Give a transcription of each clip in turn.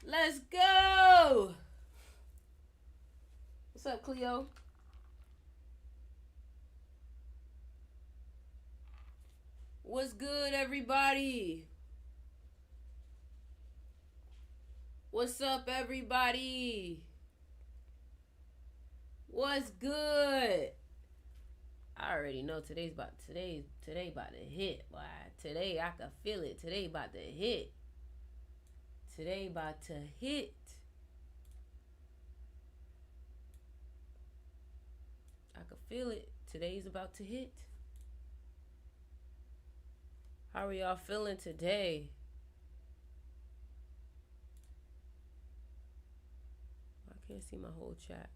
Let's go. What's up, Cleo? What's good, everybody? What's up, everybody? What's good? I already know today about to hit. Why? Today I can feel it. Today about to hit. Today about to hit. I can feel it. Today's about to hit. How are y'all feeling today? I can't see my whole chat.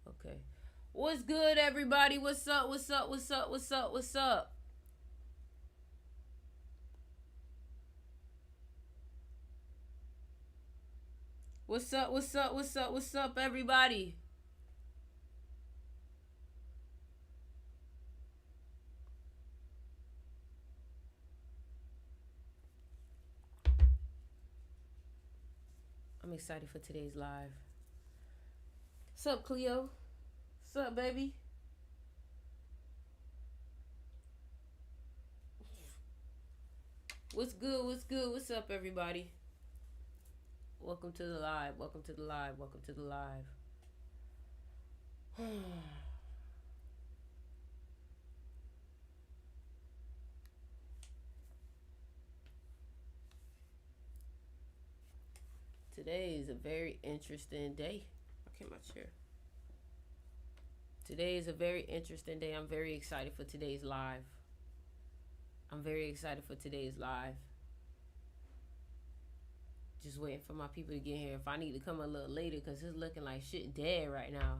Okay. What's good, everybody? What's up? What's up? What's up? What's up? What's up? What's up? What's up? What's up? What's up, everybody? I'm excited for today's live. What's up, Cleo? What's up, baby? What's good? What's good? What's up, everybody? Welcome to the live. Welcome to the live. Welcome to the live. Today is a very interesting day. Okay, my chair. Today is a very interesting day. I'm very excited for today's live. I'm very excited for today's live. Just waiting for my people to get here. If I need to come a little later, because it's looking like shit dead right now.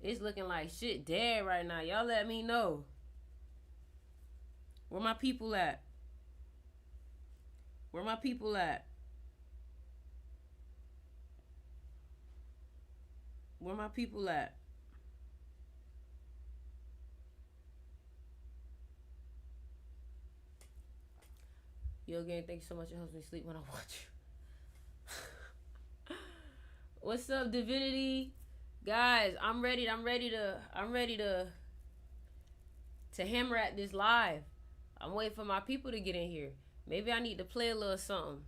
It's looking like shit dead right now. Y'all let me know. Where my people at? Where my people at? Where my people at? Yo, again, thank you so much. It helps me sleep when I watch you. What's up, Divinity? Guys, I'm ready to hammer at this live. I'm waiting for my people to get in here. Maybe I need to play a little something.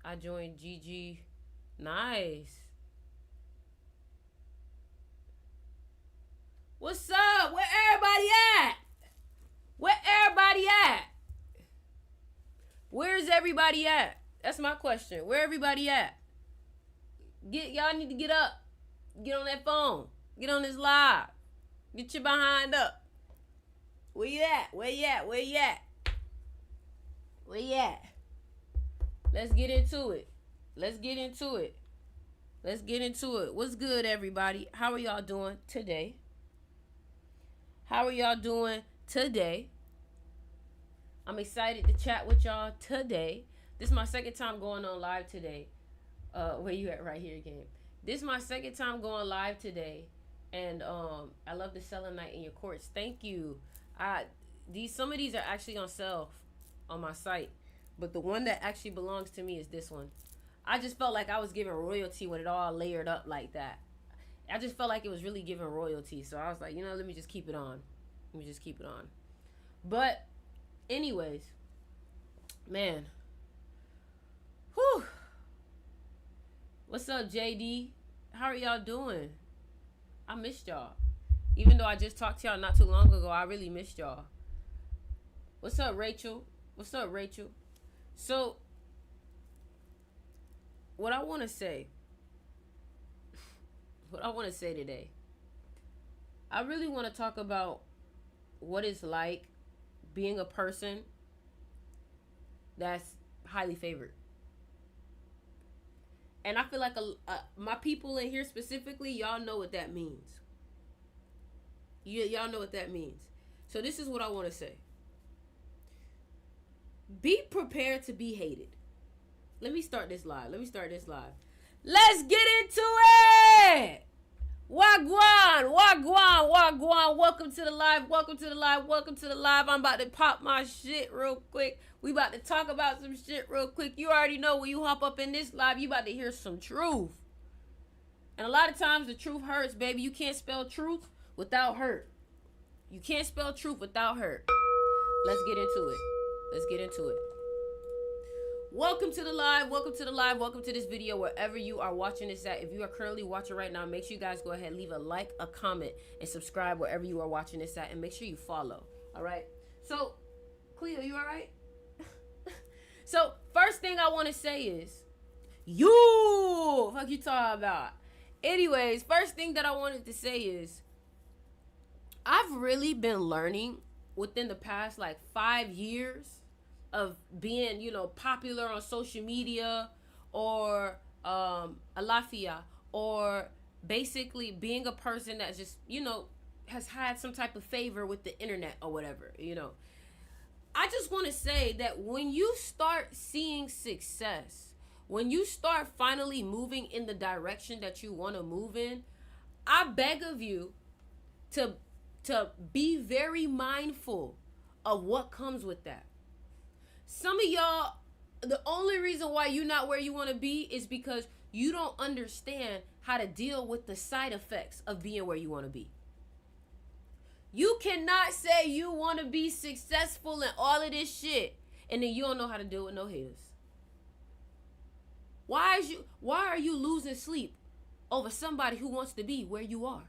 I joined GG. Nice. What's up? Where everybody at? Where everybody at? Where's everybody at? That's my question. Where everybody at? Y'all need to get up. Get on that phone. Get on this live. Get your behind up. Where you at? Where you at? Where you at? Where you at? Let's get into it. Let's get into it. Let's get into it. What's good, everybody? How are y'all doing today? How are y'all doing today? I'm excited to chat with y'all today. This is my second time going on live today. Where you at? Right here again. This is my second time going live today. And I love the selenite in your quartz. Thank you. Some of these are actually on sale on my site. But the one that actually belongs to me is this one. I just felt like I was giving royalty when it all layered up like that. I just felt like it was really giving royalty. So I was like, let me just keep it on. Let me just keep it on. But anyways, man. Whew. What's up, JD? How are y'all doing? I missed y'all. Even though I just talked to y'all not too long ago, I really missed y'all. What's up, Rachel? What's up, Rachel? So, what I want to say today, I really want to talk about what it's like being a person that's highly favored. And I feel like my people in here specifically, y'all know what that means. Y'all know what that means. So this is what I want to say. Be prepared to be hated. Let me start this live. Let's get into it. Wagwan, wagwan, wagwan. Welcome to the live. Welcome to the live. Welcome to the live. I'm about to pop my shit real quick. We about to talk about some shit real quick. You already know when you hop up in this live, you about to hear some truth. And a lot of times the truth hurts, baby. You can't spell truth without hurt. You can't spell truth without hurt. Let's get into it. Let's get into it. Welcome to the live. Welcome to the live. Welcome to this video wherever you are watching this at. If you are currently watching right now, make sure you guys go ahead, leave a like, a comment, and subscribe wherever you are watching this at. And make sure you follow. All right. So, Cleo, you all right? So, first thing I want to say is, you, fuck you talking about. Anyways, first thing that I wanted to say is, I've really been learning within the past like 5 years of being, popular on social media or alafia, or basically being a person that just, has had some type of favor with the internet or whatever, I just want to say that when you start seeing success, when you start finally moving in the direction that you want to move in, I beg of you to be very mindful of what comes with that. Some of y'all, the only reason why you're not where you want to be is because you don't understand how to deal with the side effects of being where you want to be. You cannot say you want to be successful and all of this shit, and then you don't know how to deal with no haters. Why are you losing sleep over somebody who wants to be where you are?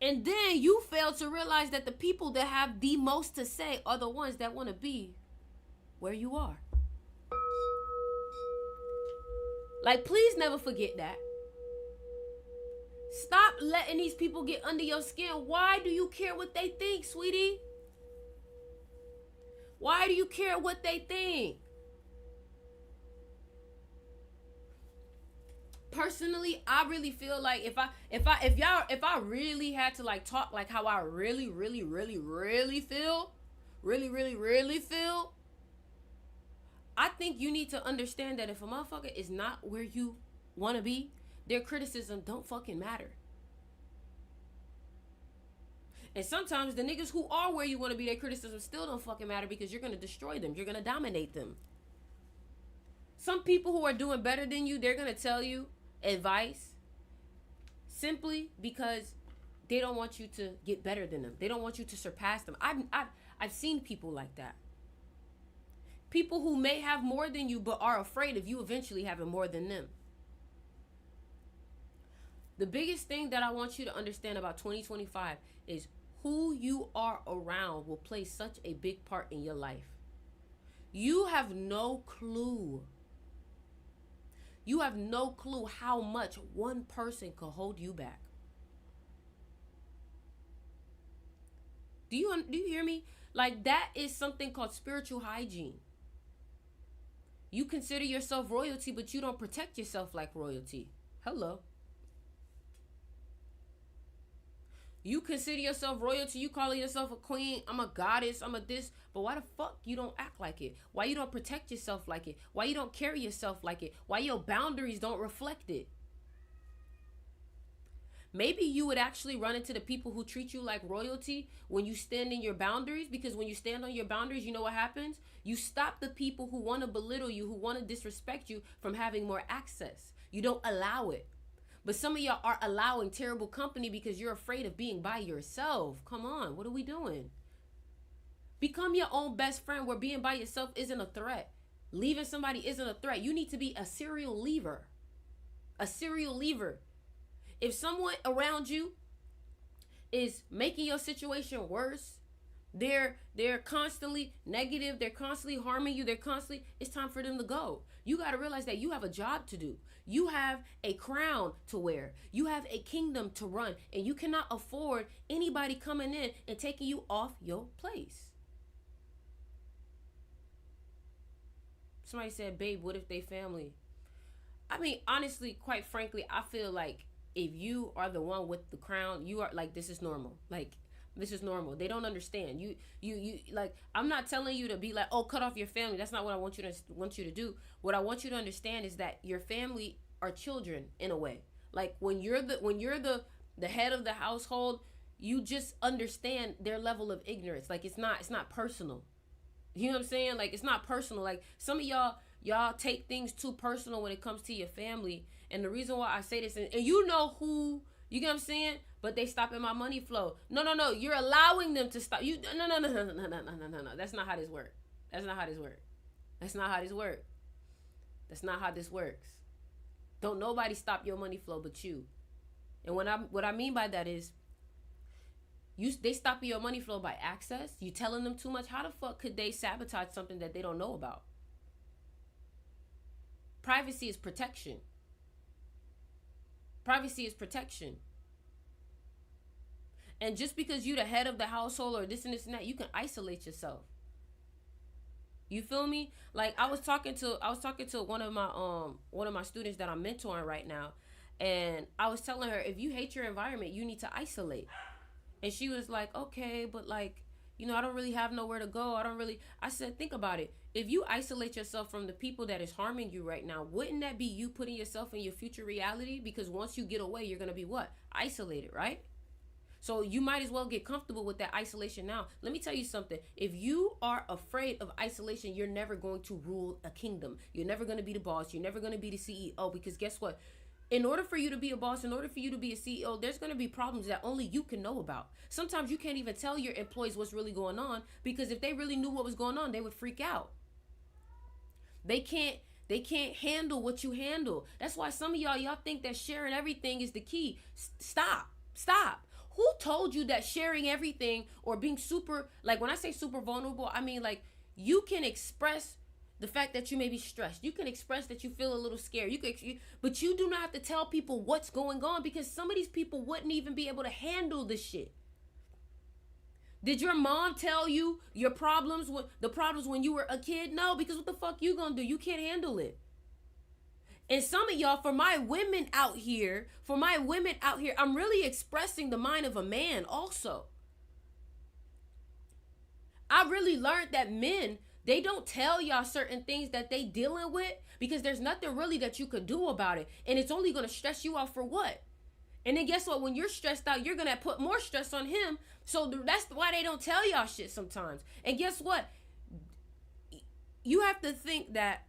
And then you fail to realize that the people that have the most to say are the ones that want to be where you are. Like, please never forget that. Stop letting these people get under your skin. Why do you care what they think, sweetie? Why do you care what they think? Personally, I really feel like if I really had to like talk like how I really feel, I think you need to understand that if a motherfucker is not where you want to be, their criticism don't fucking matter. And sometimes the niggas who are where you want to be, their criticism still don't fucking matter because you're going to destroy them. You're going to dominate them. Some people who are doing better than you, they're going to tell you advice simply because they don't want you to get better than them. They don't want you to surpass them. I've seen people like that. People who may have more than you but are afraid of you eventually having more than them. The biggest thing that I want you to understand about 2025 is who you are around will play such a big part in your life. You have no clue. You have no clue how much one person could hold you back. Do you hear me? Like, that is something called spiritual hygiene. You consider yourself royalty, but you don't protect yourself like royalty. Hello. You consider yourself royalty, you calling yourself a queen, I'm a goddess, I'm a this, but why the fuck you don't act like it? Why you don't protect yourself like it? Why you don't carry yourself like it? Why your boundaries don't reflect it? Maybe you would actually run into the people who treat you like royalty when you stand in your boundaries, because when you stand on your boundaries, you know what happens? You stop the people who want to belittle you, who want to disrespect you from having more access. You don't allow it. But some of y'all are allowing terrible company because you're afraid of being by yourself. Come on, what are we doing? Become your own best friend where being by yourself isn't a threat. Leaving somebody isn't a threat. You need to be a serial leaver. A serial leaver. If someone around you is making your situation worse, they're constantly negative, they're constantly harming you, it's time for them to go. You got to realize that you have a job to do. You have a crown to wear. You have a kingdom to run. And you cannot afford anybody coming in and taking you off your place. Somebody said, babe, what if they family? I mean, honestly, quite frankly, I feel like if you are the one with the crown, you are like, this is normal. Like, this is normal. They don't understand. You like, I'm not telling you to be like, oh, cut off your family. That's not what I want you to do. What I want you to understand is that your family are children in a way. Like when you're the head of the household, you just understand their level of ignorance. Like it's not personal. You know what I'm saying? Like it's not personal. Like some of y'all take things too personal when it comes to your family. And the reason why I say this, and you know who, you get what I'm saying? But they stopping my money flow. No. You're allowing them to stop. You no. That's not how this works. That's not how this works. That's not how this works. That's not how this works. Don't nobody stop your money flow but you. And what I mean by that is they stopping your money flow by access. You telling them too much. How the fuck could they sabotage something that they don't know about? Privacy is protection. Privacy is protection. And just because you the head of the household or this and this and that, you can isolate yourself. You feel me? Like I was talking to one of my students that I'm mentoring right now, and I was telling her, if you hate your environment, you need to isolate. And she was like, okay, but like, I don't really have nowhere to go. I said, think about it. If you isolate yourself from the people that is harming you right now, wouldn't that be you putting yourself in your future reality? Because once you get away, you're going to be what? Isolated, right? So you might as well get comfortable with that isolation now. Let me tell you something. If you are afraid of isolation, you're never going to rule a kingdom. You're never going to be the boss. You're never going to be the CEO, because guess what? In order for you to be a boss, in order for you to be a CEO, there's going to be problems that only you can know about. Sometimes you can't even tell your employees what's really going on, because if they really knew what was going on, they would freak out. They can't handle what you handle. That's why some of y'all think that sharing everything is the key. Stop. Who told you that sharing everything or being super, like when I say super vulnerable, I mean like you can express the fact that you may be stressed. You can express that you feel a little scared. But you do not have to tell people what's going on, because some of these people wouldn't even be able to handle this shit. Did your mom tell you the problems when you were a kid? No, because what the fuck you gonna do? You can't handle it. And some of y'all, for my women out here, I'm really expressing the mind of a man also. I really learned that men, they don't tell y'all certain things that they dealing with, because there's nothing really that you could do about it. And it's only going to stress you out for what? And then guess what? When you're stressed out, you're going to put more stress on him. So that's why they don't tell y'all shit sometimes. And guess what? You have to think that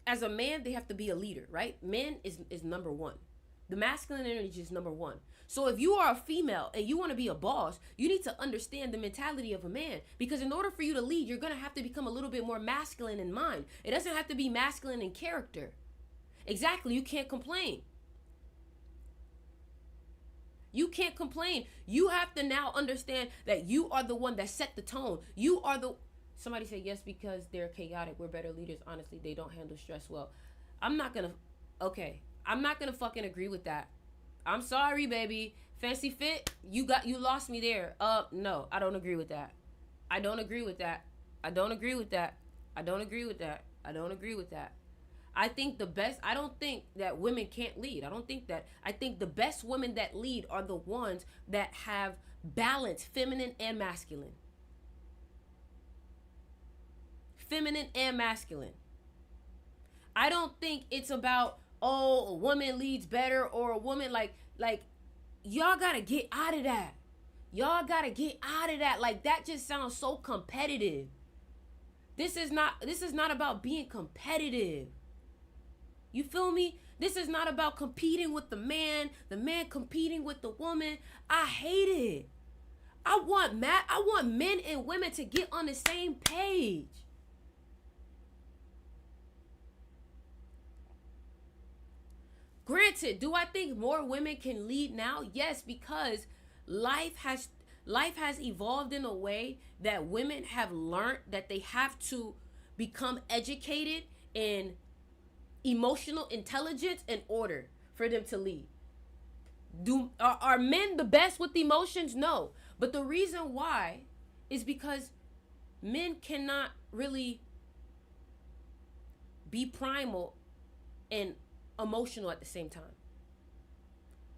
as a man, they have to be a leader, right? Men is number one. The masculine energy is number one. So if you are a female and you want to be a boss, you need to understand the mentality of a man. Because in order for you to lead, you're going to have to become a little bit more masculine in mind. It doesn't have to be masculine in character. Exactly. You can't complain. You can't complain. You have to now understand that you are the one that set the tone. Somebody said yes, because they're chaotic. We're better leaders. Honestly, they don't handle stress well. I'm not going to fucking agree with that. I'm sorry, baby. Fancy fit, you lost me there. No, I don't agree with that. I don't agree with that. I don't agree with that. I don't agree with that. I don't agree with that. I don't think that women can't lead. I think the best women that lead are the ones that have balance, feminine and masculine. Feminine and masculine. I don't think it's about, a woman leads better, or a woman like y'all gotta get out of that. Like that just sounds so competitive. This is not about being competitive. You feel me? This is not about competing with the man competing with the woman. I hate it. I want men and women to get on the same page. Granted, do I think more women can lead now? Yes, because life has evolved in a way that women have learned that they have to become educated in emotional intelligence in order for them to lead. Are men the best with emotions? No. But the reason why is because men cannot really be primal and emotional at the same time.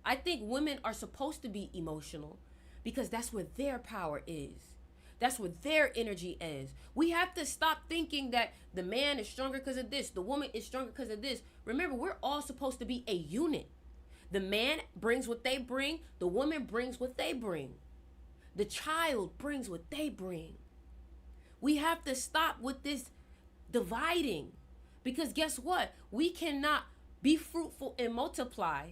I think women are supposed to be emotional because that's where their power is. That's where their energy is. We have to stop thinking that the man is stronger because of this, the woman is stronger because of this. Remember, we're all supposed to be a unit. The man brings what they bring. The woman brings what they bring. The child brings what they bring. We have to stop with this dividing, because guess what? We cannot be fruitful and multiply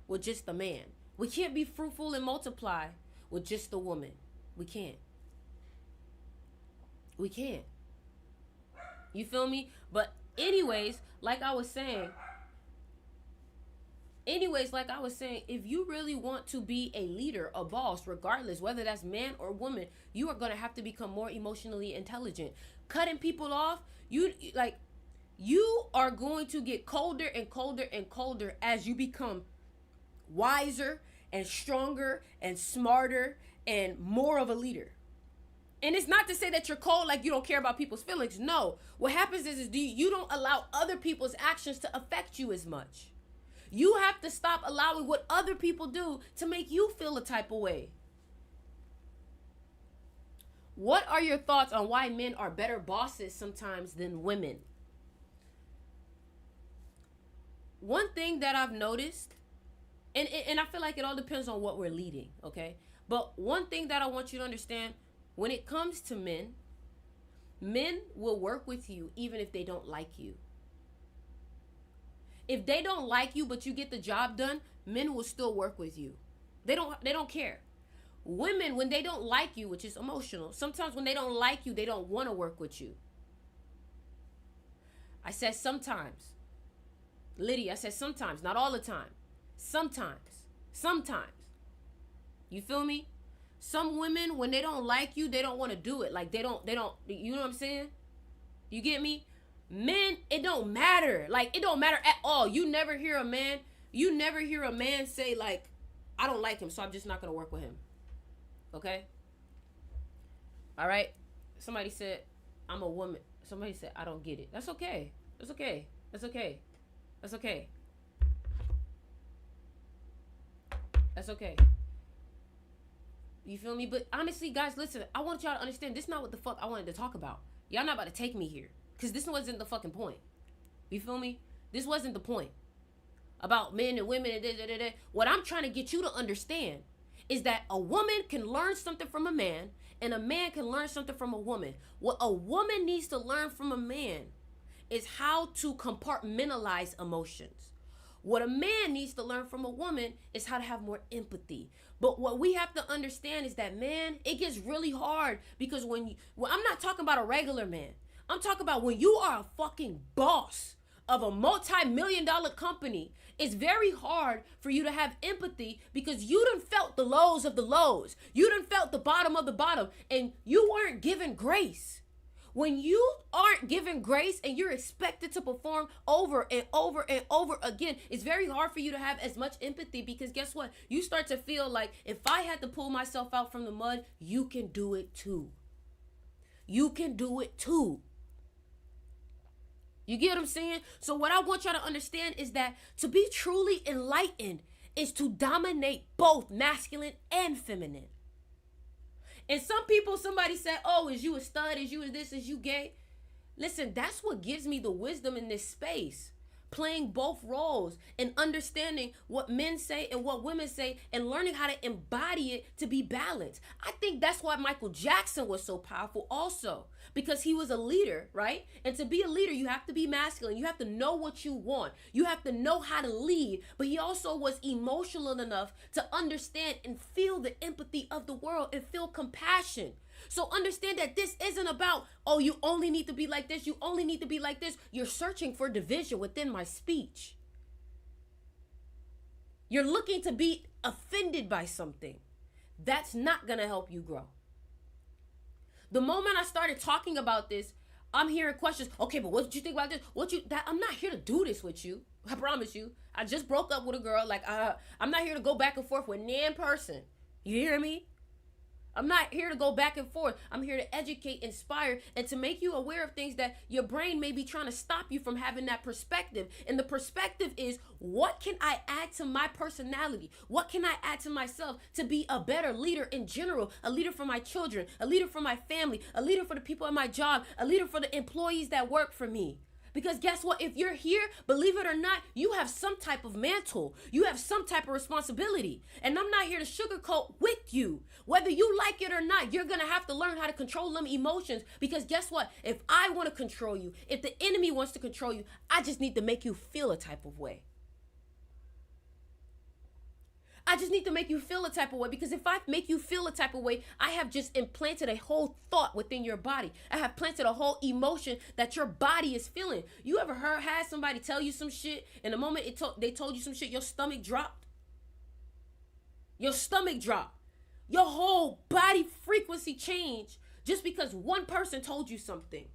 with just the man. We can't be fruitful and multiply with just the woman. We can't. We can't. You feel me? But anyways, like I was saying, if you really want to be a leader, a boss, regardless, whether that's man or woman, you are going to have to become more emotionally intelligent. Cutting people off, you are going to get colder and colder and colder as you become wiser and stronger and smarter and more of a leader. And it's not to say that you're cold, like you don't care about people's feelings. No. What happens is you don't allow other people's actions to affect you as much. You have to stop allowing what other people do to make you feel a type of way. What are your thoughts on why men are better bosses sometimes than women? One thing that I've noticed, and I feel like it all depends on what we're leading, okay? But one thing that I want you to understand, when it comes to men will work with you even if they don't like you. If they don't like you but you get the job done, men will still work with you. They don't care. Women, when they don't like you, which is emotional, sometimes when they don't like you, they don't want to work with you. I said sometimes. Lydia, I said sometimes, not all the time. Sometimes. You feel me? Some women, when they don't like you, they don't want to do it. Like they don't, you know what I'm saying? You get me? Men, it don't matter. Like, it don't matter at all. You never hear a man say, like, I don't like him, so I'm just not going to work with him. Okay? All right? Somebody said, I'm a woman. Somebody said, I don't get it. That's okay. That's okay. That's okay. That's okay. That's okay. You feel me? But honestly, guys, listen, I want y'all to understand, this is not what the fuck I wanted to talk about. Y'all not about to take me here. Because this wasn't the fucking point. You feel me? This wasn't the point. About men and women and da-da-da-da. What I'm trying to get you to understand is that a woman can learn something from a man, and a man can learn something from a woman. What a woman needs to learn from a man is how to compartmentalize emotions. What a man needs to learn from a woman is how to have more empathy. But what we have to understand is that, man, it gets really hard because I'm not talking about a regular man. I'm talking about when you are a fucking boss of a multi-million-dollar company, it's very hard for you to have empathy because you done felt the lows of the lows. You done felt the bottom of the bottom, and you weren't given grace. When you aren't given grace and you're expected to perform over and over and over again, it's very hard for you to have as much empathy because guess what? You start to feel like if I had to pull myself out from the mud, you can do it too. You can do it too. You get what I'm saying? So what I want y'all to understand is that to be truly enlightened is to dominate both masculine and feminine. And some people, somebody said, oh, is you a stud? Is you this? Is you gay? Listen, that's what gives me the wisdom in this space. Playing both roles and understanding what men say and what women say and learning how to embody it to be balanced. I think that's why Michael Jackson was so powerful also, because he was a leader, right? And to be a leader, you have to be masculine. You have to know what you want. You have to know how to lead. But he also was emotional enough to understand and feel the empathy of the world and feel compassion. So understand that this isn't about, oh, you only need to be like this. You only need to be like this. You're searching for division within my speech. You're looking to be offended by something. That's not going to help you grow. The moment I started talking about this, I'm hearing questions. Okay, but what did you think about this? I'm not here to do this with you. I promise you. I just broke up with a girl. I'm not here to go back and forth with nan person. You hear me? I'm not here to go back and forth. I'm here to educate, inspire, and to make you aware of things that your brain may be trying to stop you from having that perspective. And the perspective is, what can I add to my personality? What can I add to myself to be a better leader in general? A leader for my children, a leader for my family, a leader for the people at my job, a leader for the employees that work for me. Because guess what? If you're here, believe it or not, you have some type of mantle. You have some type of responsibility. And I'm not here to sugarcoat with you. Whether you like it or not, you're going to have to learn how to control them emotions. Because guess what? If I want to control you, if the enemy wants to control you, I just need to make you feel a type of way. I just need to make you feel a type of way, because if I make you feel a type of way, I have just implanted a whole thought within your body. I have planted a whole emotion that your body is feeling. You ever had somebody tell you some shit, and the moment they told you some shit, your stomach dropped? Your stomach dropped. Your whole body frequency changed just because one person told you something.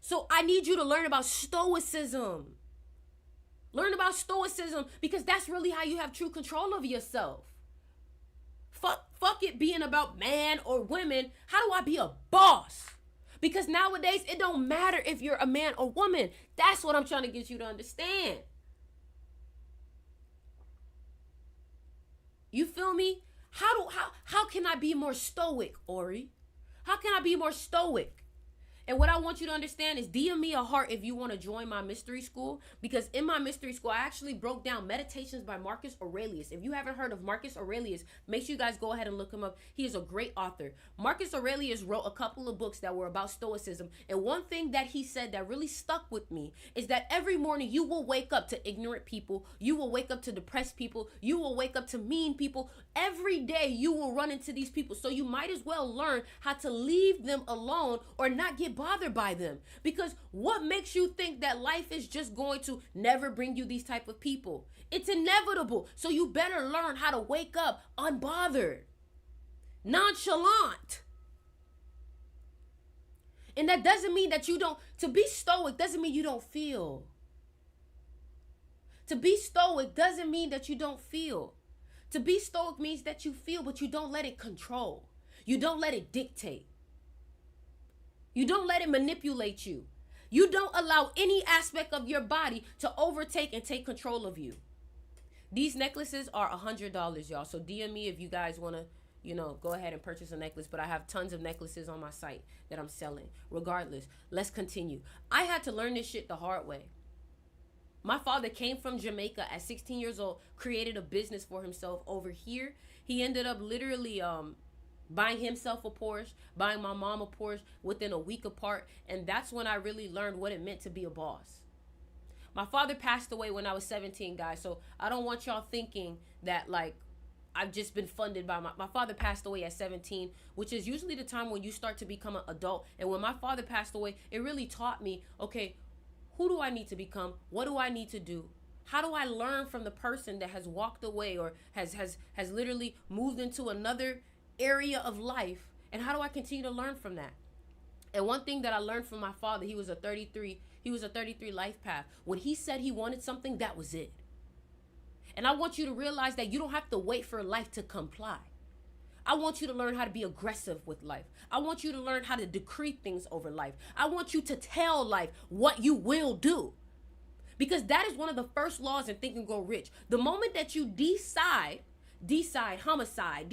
So I need you to learn about Stoicism. Learn about Stoicism, because that's really how you have true control of yourself. Fuck it being about man or women. How do I be a boss? Because nowadays, it don't matter if you're a man or woman. That's what I'm trying to get you to understand. You feel me? How can I be more stoic, Ori? How can I be more stoic? And what I want you to understand is DM me a heart if you want to join my mystery school. Because in my mystery school, I actually broke down meditations by Marcus Aurelius. If you haven't heard of Marcus Aurelius, make sure you guys go ahead and look him up. He is a great author. Marcus Aurelius wrote a couple of books that were about Stoicism. And one thing that he said that really stuck with me is that every morning you will wake up to ignorant people. You will wake up to depressed people. You will wake up to mean people. Every day you will run into these people. So you might as well learn how to leave them alone or not get bothered by them. Because what makes you think that life is just going to never bring you these type of people? It's inevitable. So you better learn how to wake up unbothered, nonchalant. And that doesn't mean that you don't, to be stoic doesn't mean you don't feel. To be stoic doesn't mean that you don't feel. To be stoic means that you feel, but you don't let it control. You don't let it dictate. You don't let it manipulate you. You don't allow any aspect of your body to overtake and take control of you. These necklaces are $100, y'all. So DM me if you guys want to, go ahead and purchase a necklace. But I have tons of necklaces on my site that I'm selling. Regardless, let's continue. I had to learn this shit the hard way. My father came from Jamaica at 16 years old, created a business for himself over here. He ended up literally buying himself a Porsche, buying my mom a Porsche within a week apart. And that's when I really learned what it meant to be a boss. My father passed away when I was 17, guys. So I don't want y'all thinking that I've just been funded by my father passed away at 17, which is usually the time when you start to become an adult. And when my father passed away, it really taught me, okay, who do I need to become? What do I need to do? How do I learn from the person that has walked away or has literally moved into another area of life, and how do I continue to learn from that? And one thing that I learned from my father, he was a 33 life path. When he said he wanted something, that was it. And I want you to realize that you don't have to wait for life to comply. I want you to learn how to be aggressive with life. I want you to learn how to decree things over life. I want you to tell life what you will do. Because that is one of the first laws in Think and Grow Rich. The moment that you decide homicide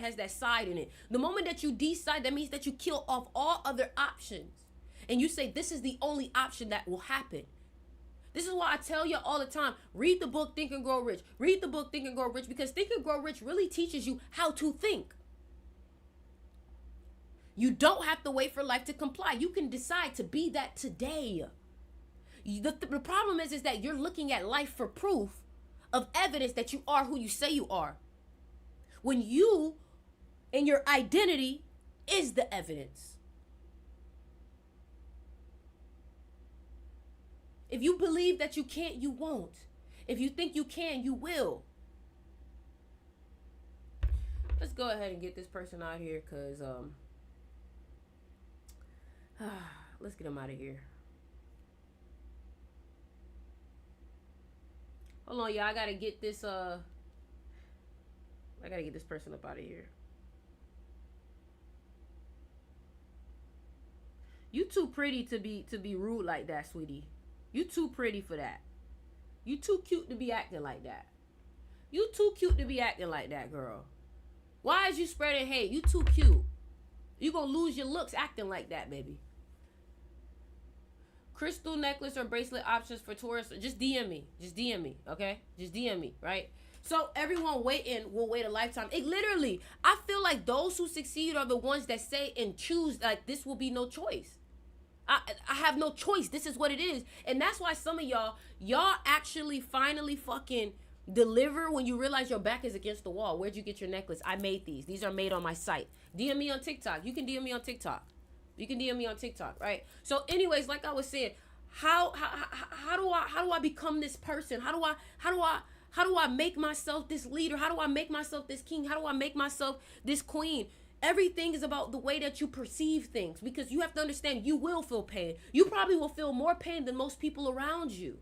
has that side in it. The moment that you decide, that means that you kill off all other options. And you say, this is the only option that will happen. This is why I tell you all the time, read the book Think and Grow Rich. Read the book Think and Grow Rich, because Think and Grow Rich really teaches you how to think. You don't have to wait for life to comply. You can decide to be that today. The problem is that you're looking at life for proof of evidence that you are who you say you are, when you and your identity is the evidence. If you believe that you can't, you won't. If you think you can, you will. Let's go ahead and get this person out here, because let's get him out of here. Hold on, y'all. I gotta get this person up out of here. You too pretty to be rude like that, sweetie. You too pretty for that. You too cute to be acting like that. You too cute to be acting like that, girl. Why is you spreading hate? You too cute. You gonna lose your looks acting like that, baby. Crystal necklace or bracelet options for tourists. Just DM me. Just DM me. Okay? Just DM me, right? So everyone waiting will wait a lifetime. It literally, I feel like those who succeed are the ones that say and choose like this will be no choice. I have no choice. This is what it is. And that's why some of y'all actually finally fucking deliver when you realize your back is against the wall. Where'd you get your necklace? I made these. These are made on my site. DM me on TikTok. You can DM me on TikTok. You can DM me on TikTok, right? So anyways, like I was saying, how do I become this person? How do I make myself this leader? How do I make myself this king? How do I make myself this queen? Everything is about the way that you perceive things, because you have to understand you will feel pain. You probably will feel more pain than most people around you.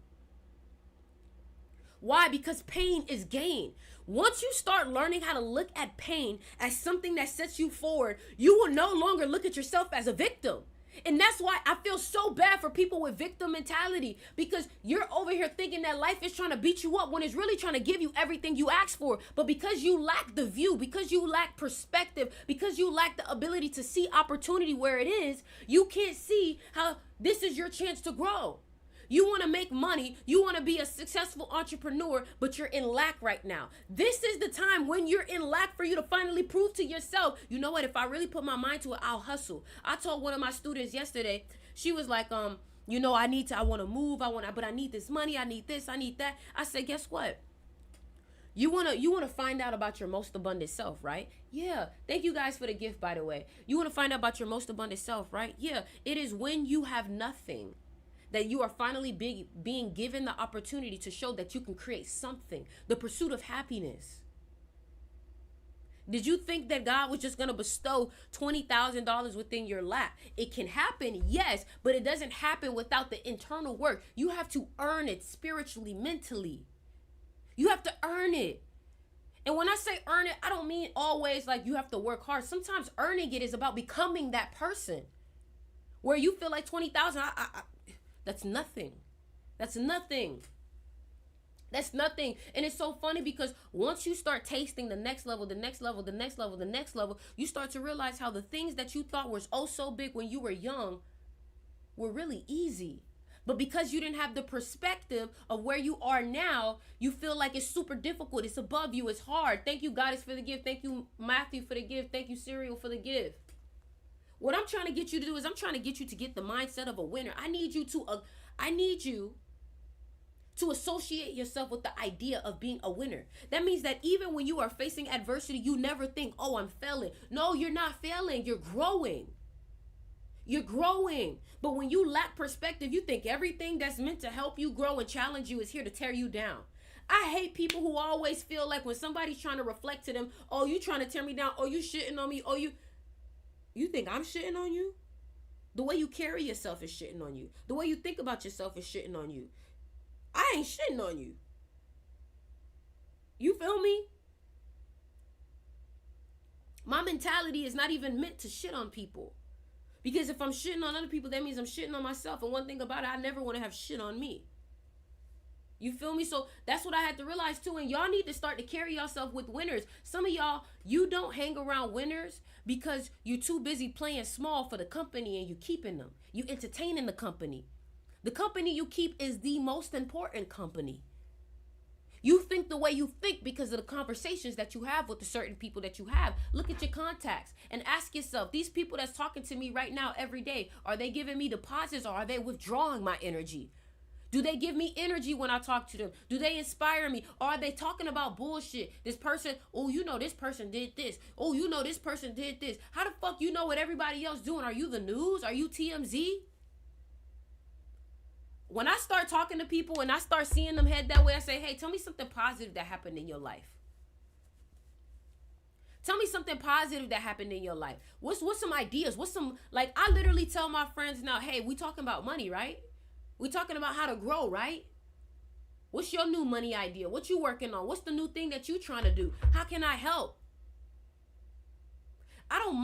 Why? Because pain is gain. Once you start learning how to look at pain as something that sets you forward, you will no longer look at yourself as a victim. And that's why I feel so bad for people with victim mentality, because you're over here thinking that life is trying to beat you up when it's really trying to give you everything you asked for. But because you lack the view, because you lack perspective, because you lack the ability to see opportunity where it is, you can't see how this is your chance to grow. You want to make money, you want to be a successful entrepreneur, but you're in lack right now. This is the time when you're in lack for you to finally prove to yourself, you know what, if I really put my mind to it, I'll hustle. I told one of my students yesterday, she was like, you know, I want to move, but I need this money, I need this, I need that. I said, guess what? You want to find out about your most abundant self, right? Yeah. Thank you guys for the gift, by the way. You want to find out about your most abundant self, right? Yeah. It is when you have nothing that you are finally being given the opportunity to show that you can create something. The pursuit of happiness. Did you think that God was just going to bestow $20,000 within your lap? It can happen, yes, but it doesn't happen without the internal work. You have to earn it spiritually, mentally. You have to earn it. And when I say earn it, I don't mean always like you have to work hard. Sometimes earning it is about becoming that person where you feel like 20,000, that's nothing. That's nothing. That's nothing. And it's so funny because once you start tasting the next level, the next level, the next level, the next level, you start to realize how the things that you thought were oh so big when you were young were really easy. But because you didn't have the perspective of where you are now, you feel like it's super difficult. It's above you. It's hard. Thank you, Goddess, for the gift. Thank you, Matthew, for the gift. Thank you, Serial, for the gift. What I'm trying to get you to do is I'm trying to get you to get the mindset of a winner. I need you to associate yourself with the idea of being a winner. That means that even when you are facing adversity, you never think, oh, I'm failing. No, you're not failing. You're growing. You're growing. But when you lack perspective, you think everything that's meant to help you grow and challenge you is here to tear you down. I hate people who always feel like when somebody's trying to reflect to them, oh, you trying to tear me down. Oh, you shitting on me. Oh, you think I'm shitting on you? The way you carry yourself is shitting on you. The way you think about yourself is shitting on you. I ain't shitting on you. You feel me? My mentality is not even meant to shit on people. Because if I'm shitting on other people, that means I'm shitting on myself. And one thing about it, I never want to have shit on me. You feel me? So that's what I had to realize too. And y'all need to start to carry yourself with winners. Some of y'all, you don't hang around winners because you're too busy playing small for the company and you keeping them. You entertaining the company. The company you keep is the most important company. You think the way you think because of the conversations that you have with the certain people that you have. Look at your contacts and ask yourself, these people that's talking to me right now every day, are they giving me deposits or are they withdrawing my energy? Do they give me energy when I talk to them? Do they inspire me? Or are they talking about bullshit? This person, oh, you know this person did this. Oh, you know this person did this. How the fuck you know what everybody else doing? Are you the news? Are you TMZ? When I start talking to people and I start seeing them head that way, I say, hey, tell me something positive that happened in your life. Tell me something positive that happened in your life. What's some ideas? What's some, like, I literally tell my friends now, hey, we talking about money, right? We talking about how to grow, right? What's your new money idea? What you working on? What's the new thing that you trying to do? How can I help? I don't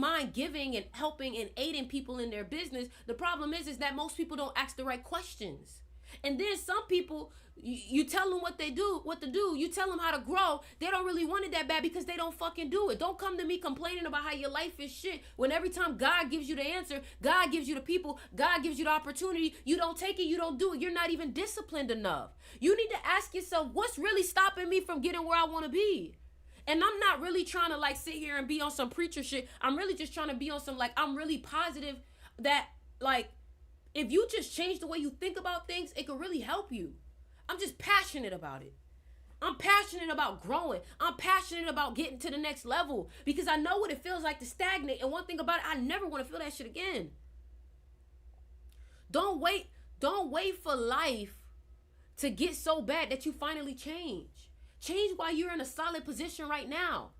mind giving and helping and aiding people in their business. The problem is that most people don't ask the right questions. And then some people, you tell them what to do. You tell them how to grow. They don't really want it that bad because they don't fucking do it. Don't come to me complaining about how your life is shit when every time God gives you the answer, God gives you the people, God gives you the opportunity, you don't take it, you don't do it. You're not even disciplined enough. You need to ask yourself, what's really stopping me from getting where I want to be? And I'm not really trying to like sit here and be on some preacher shit. I'm really just trying to be on some like, I'm really positive that like, if you just change the way you think about things, it could really help you. I'm just passionate about it. I'm passionate about growing. I'm passionate about getting to the next level because I know what it feels like to stagnate. And one thing about it, I never want to feel that shit again. Don't wait for life to get so bad that you finally change. Change while you're in a solid position right now.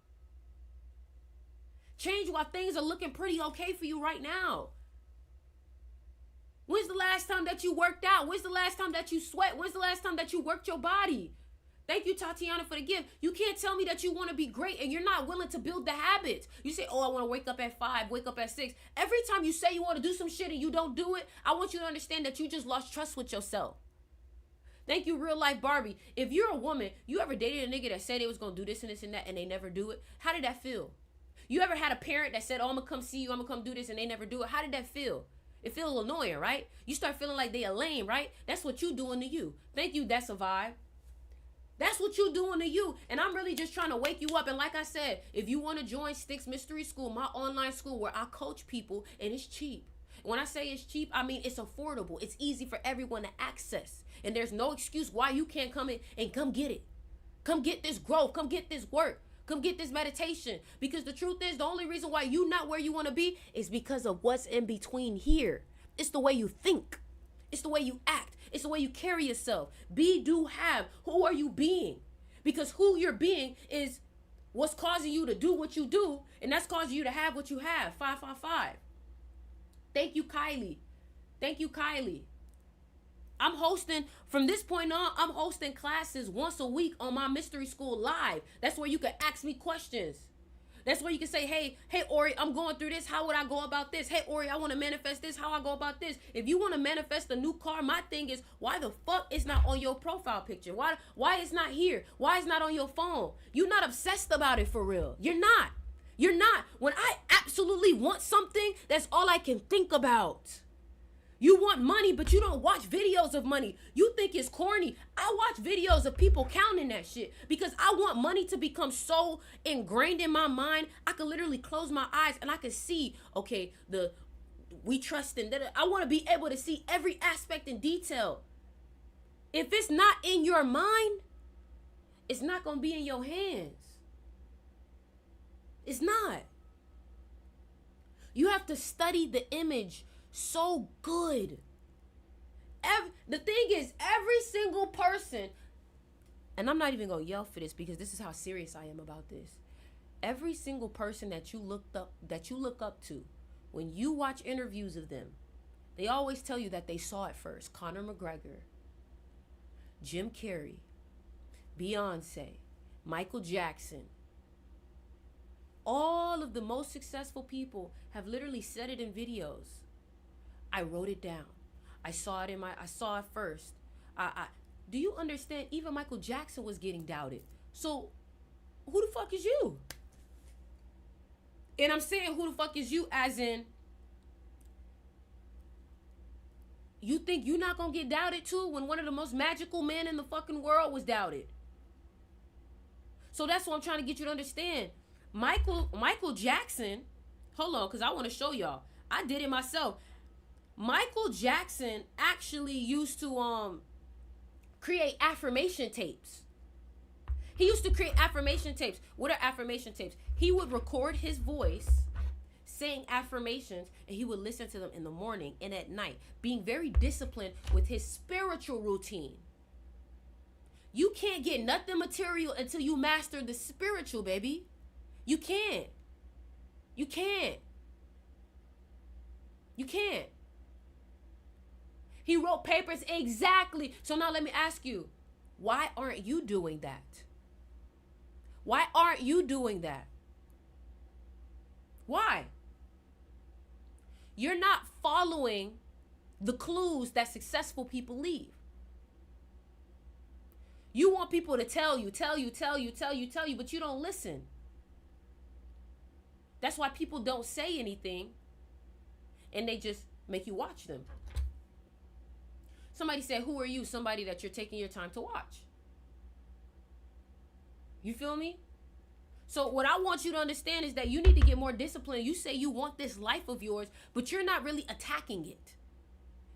Change while things are looking pretty okay for you right now. When's the last time that you worked out? When's the last time that you sweat? When's the last time that you worked your body? Thank you, Tatiana, for the gift. You can't tell me that you want to be great and you're not willing to build the habits. You say, oh, I want to wake up at 5, wake up at 6. Every time you say you want to do some shit and you don't do it, I want you to understand that you just lost trust with yourself. Thank you, Real Life Barbie. If you're a woman, you ever dated a nigga that said they was going to do this and this and that and they never do it? How did that feel? You ever had a parent that said, oh, I'm going to come see you, I'm going to come do this, and they never do it? How did that feel? It feels annoying, right? You start feeling like they are lame, right? That's what you doing to you. Thank you, That's a Vibe. That's what you doing to you. And I'm really just trying to wake you up. And like I said, if you want to join Sticks Mystery School, my online school where I coach people, and it's cheap. When I say it's cheap, I mean it's affordable. It's easy for everyone to access. And there's no excuse why you can't come in and come get it. Come get this growth. Come get this work. Come get this meditation. Because the truth is, the only reason why you not where you want to be is because of what's in between here. It's the way you think. It's the way you act. It's the way you carry yourself. Be, do, have. Who are you being? Because who you're being is what's causing you to do what you do. And that's causing you to have what you have. 555. Thank you, Kylie. Thank you, Kylie. I'm hosting, from this point on, I'm hosting classes once a week on my Mystery School Live. That's where you can ask me questions. That's where you can say, hey, Ori, I'm going through this. How would I go about this? Hey, Ori, I want to manifest this. How I go about this? If you want to manifest a new car, my thing is, why the fuck it's not on your profile picture? Why it's not here? Why it's not on your phone? You're not obsessed about it for real. You're not. You're not. When I absolutely want something, that's all I can think about. You want money, but you don't watch videos of money. You think it's corny. I watch videos of people counting that shit because I want money to become so ingrained in my mind. I could literally close my eyes and I could see, okay, we trust in that. I want to be able to see every aspect in detail. If it's not in your mind, it's not going to be in your hands. It's not. You have to study the image so good. The thing is, every single person, and I'm not even gonna yell for this because this is how serious I am about this. Every single person that you look up to, when you watch interviews of them, they always tell you that they saw it first. Conor McGregor, Jim Carrey, Beyonce, Michael Jackson. All of the most successful people have literally said it in videos. I wrote it down. I saw it first. Do you understand? Even Michael Jackson was getting doubted. So who the fuck is you? And I'm saying who the fuck is you as in, you think you're not gonna get doubted too when one of the most magical men in the fucking world was doubted? So that's what I'm trying to get you to understand. Michael Jackson, hold on, because I want to show y'all. I did it myself. Michael Jackson actually used to create affirmation tapes. He used to create affirmation tapes. What are affirmation tapes? He would record his voice saying affirmations and he would listen to them in the morning and at night, being very disciplined with his spiritual routine. You can't get nothing material until you master the spiritual, baby. You can't. You can't. You can't. He wrote papers exactly. So now let me ask you, why aren't you doing that? Why aren't you doing that? Why? You're not following the clues that successful people leave. You want people to tell you, but you don't listen. That's why people don't say anything and they just make you watch them. Somebody said, who are you? Somebody that you're taking your time to watch. You feel me? So what I want you to understand is that you need to get more disciplined. You say you want this life of yours, but you're not really attacking it.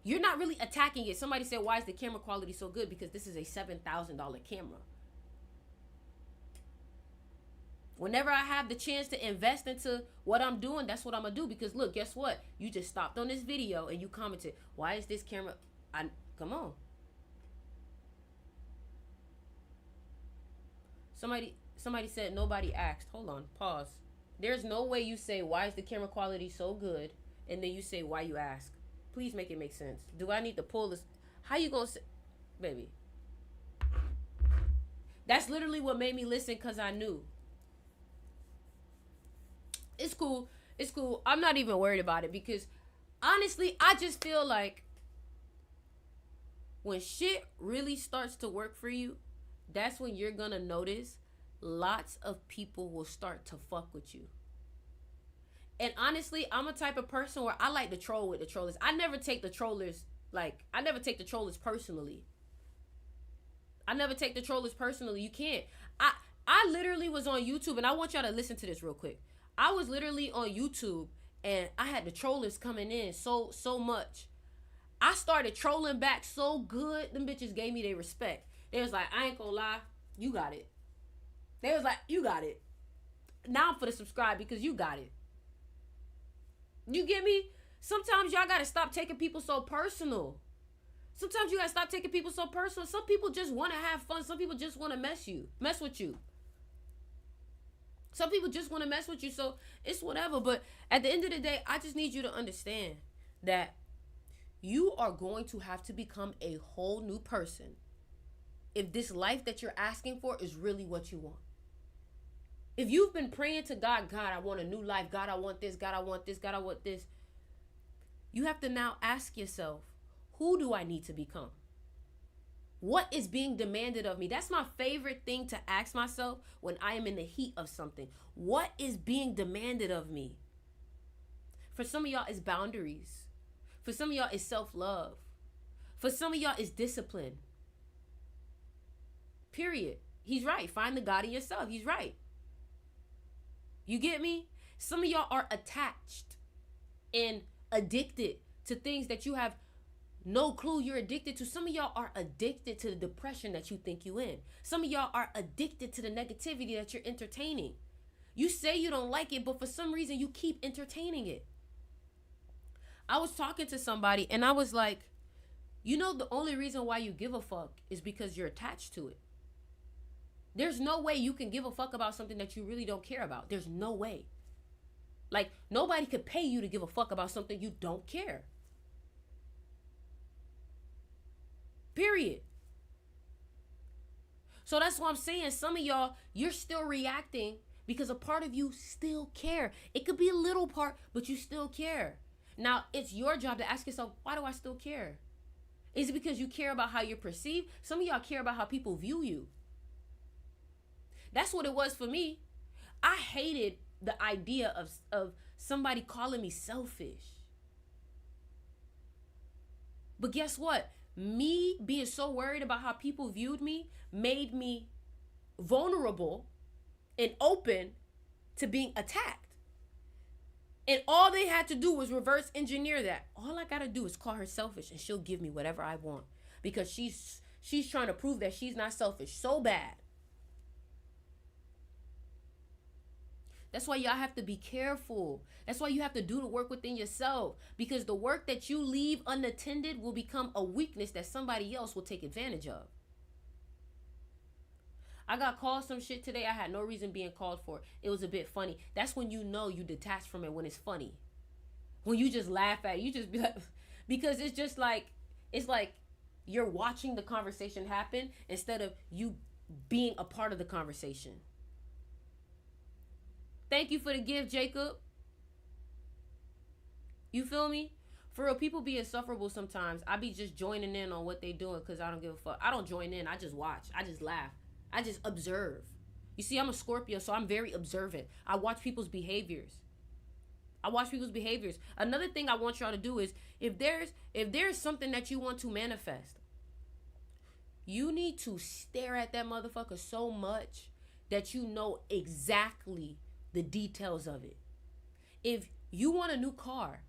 You're not really attacking it. Somebody said, why is the camera quality so good? Because this is a $7,000 camera. Whenever I have the chance to invest into what I'm doing, that's what I'm going to do. Because look, guess what? You just stopped on this video and you commented, why is this camera... Come on. Somebody said nobody asked. Hold on. Pause. There's no way you say, why is the camera quality so good? And then you say, why you ask? Please make it make sense. Do I need to pull this? How you going to say... Baby. That's literally what made me listen, because I knew. It's cool. It's cool. I'm not even worried about it because honestly, I just feel like when shit really starts to work for you, that's when you're going to notice lots of people will start to fuck with you. And honestly, I'm a type of person where I like to troll with the trollers. I never take the trollers personally. You can't. I literally was on YouTube, and I want y'all to listen to this real quick. I was literally on YouTube and I had the trollers coming in so much. I started trolling back so good, them bitches gave me their respect. They was like, I ain't gonna lie, you got it. They was like, you got it. Now I'm for the subscribe because you got it. You get me? Sometimes y'all gotta stop taking people so personal. Some people just want to have fun. Some people just want to mess with you. Some people just want to mess with you, so it's whatever. But at the end of the day, I just need you to understand that you are going to have to become a whole new person if this life that you're asking for is really what you want. If you've been praying to God, God, I want a new life. God, I want this. God, I want this. God, I want this. You have to now ask yourself, who do I need to become? What is being demanded of me? That's my favorite thing to ask myself when I am in the heat of something. What is being demanded of me? For some of y'all, it's boundaries. For some of y'all, it's self-love. For some of y'all, it's discipline. Period. He's right. Find the God in yourself. He's right. You get me? Some of y'all are attached and addicted to things that you have no clue you're addicted to. Some of y'all are addicted to the depression that you think you in. Some of y'all are addicted to the negativity that you're entertaining. You say you don't like it, but for some reason you keep entertaining it. I was talking to somebody and I was like, you know, the only reason why you give a fuck is because you're attached to it. There's no way you can give a fuck about something that you really don't care about. There's no way. Like, nobody could pay you to give a fuck about something you don't care. Period. So that's what I'm saying. Some of y'all, you're still reacting because a part of you still care. It could be a little part, but you still care. Now, it's your job to ask yourself, why do I still care? Is it because you care about how you're perceived? Some of y'all care about how people view you. That's what it was for me. I hated the idea of somebody calling me selfish. But guess what? Me being so worried about how people viewed me made me vulnerable and open to being attacked. And all they had to do was reverse engineer that. All I got to do is call her selfish and she'll give me whatever I want. Because she's trying to prove that she's not selfish so bad. That's why y'all have to be careful. That's why you have to do the work within yourself. Because the work that you leave unattended will become a weakness that somebody else will take advantage of. I got called some shit today I had no reason being called for. It was a bit funny. That's when you know you detach from it, when it's funny. When you just laugh at it, you just be like, because it's just like, it's like you're watching the conversation happen instead of you being a part of the conversation. Thank you for the gift, Jacob. You feel me? For real, people be insufferable sometimes. I be just joining in on what they doing because I don't give a fuck. I don't join in. I just watch. I just laugh. I just observe. You see, I'm a Scorpio, so I'm very observant. I watch people's behaviors. Another thing I want y'all to do is if there's something that you want to manifest, you need to stare at that motherfucker so much that you know exactly the details of it. If you want a new car,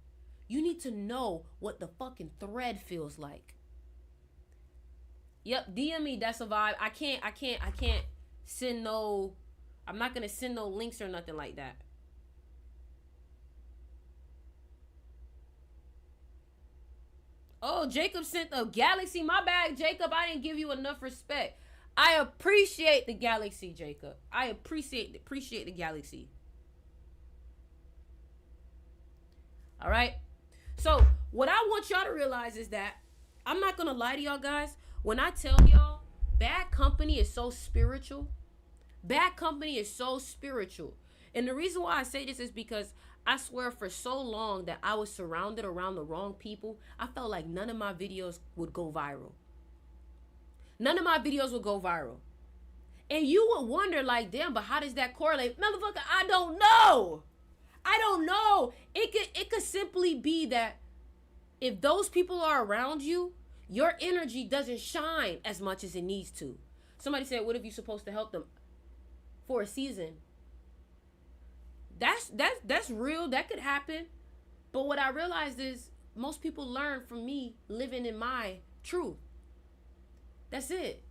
you need to know what the fucking thread feels like. Yep, DM me, that's a vibe. I can't send no, I'm not gonna send no links or nothing like that. Oh, Jacob sent a galaxy. My bad, Jacob. I didn't give you enough respect. I appreciate the galaxy, Jacob. I appreciate the galaxy. All right. So what I want y'all to realize is that I'm not gonna lie to y'all guys. When I tell y'all, bad company is so spiritual. Bad company is so spiritual. And the reason why I say this is because I swear for so long that I was surrounded around the wrong people, I felt like none of my videos would go viral. None of my videos would go viral. And you would wonder like, damn, but how does that correlate? Motherfucker, I don't know. It could simply be that if those people are around you, your energy doesn't shine as much as it needs to. Somebody said, what if you're supposed to help them for a season? That's real. That could happen. But what I realized is most people learn from me living in my truth. That's it.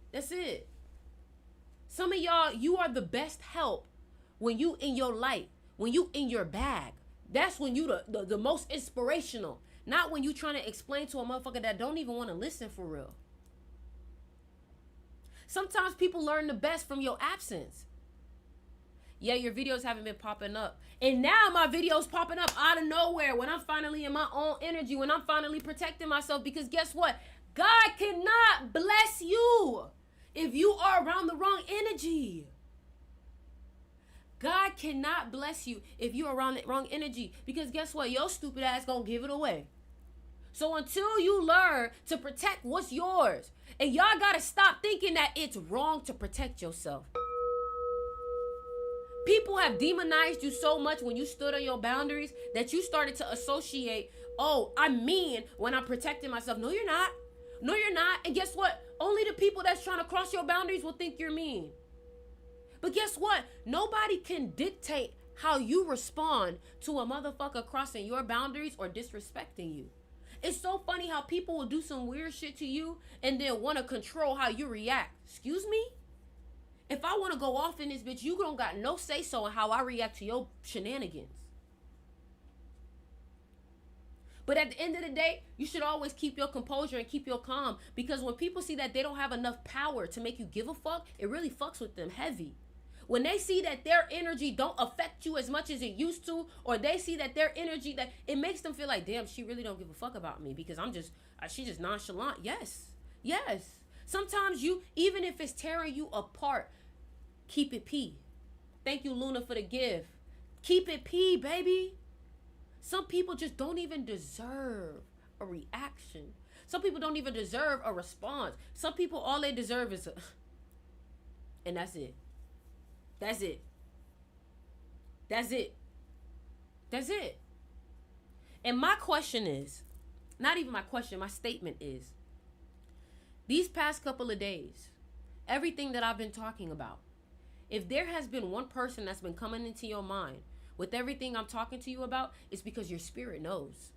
Some of y'all, you are the best help when you in your light, when you in your bag. That's when you the most inspirational. Not when you trying to explain to a motherfucker that don't even want to listen for real. Sometimes people learn the best from your absence. Yeah, your videos haven't been popping up. And now my videos popping up out of nowhere when I'm finally in my own energy, when I'm finally protecting myself. Because guess what? God cannot bless you if you are around the wrong energy. God cannot bless you if you're around the wrong energy. Because guess what? Your stupid ass gonna give it away. So until you learn to protect what's yours, and y'all gotta stop thinking that it's wrong to protect yourself. People have demonized you so much when you stood on your boundaries that you started to associate, oh, I'm mean when I'm protecting myself. No, you're not. No, you're not. And guess what? Only the people that's trying to cross your boundaries will think you're mean. But guess what? Nobody can dictate how you respond to a motherfucker crossing your boundaries or disrespecting you. It's so funny how people will do some weird shit to you and then want to control how you react. Excuse me? If I want to go off in this bitch, you don't got no say-so in how I react to your shenanigans. But at the end of the day, you should always keep your composure and keep your calm. Because when people see that they don't have enough power to make you give a fuck, it really fucks with them heavy. When they see that their energy don't affect you as much as it used to, or they see that their energy, that it makes them feel like, damn, she really don't give a fuck about me because she just nonchalant. Yes. Sometimes you, even if it's tearing you apart, keep it P. Thank you, Luna, for the gift. Keep it P, baby. Some people just don't even deserve a reaction. Some people don't even deserve a response. Some people, all they deserve is and that's it. That's it. And my question is, not even my question, my statement is, these past couple of days, everything that I've been talking about, if there has been one person that's been coming into your mind with everything I'm talking to you about, it's because your spirit knows.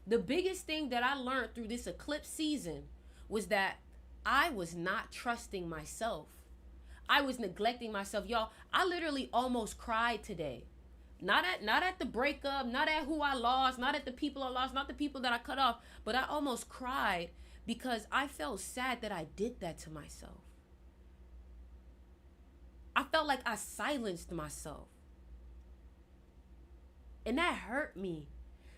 The biggest thing that I learned through this eclipse season was that I was not trusting myself. I was neglecting myself. Y'all, I literally almost cried today. Not at the breakup, not at who I lost, not at the people I lost, not the people that I cut off, but I almost cried because I felt sad that I did that to myself. I felt like I silenced myself. And that hurt me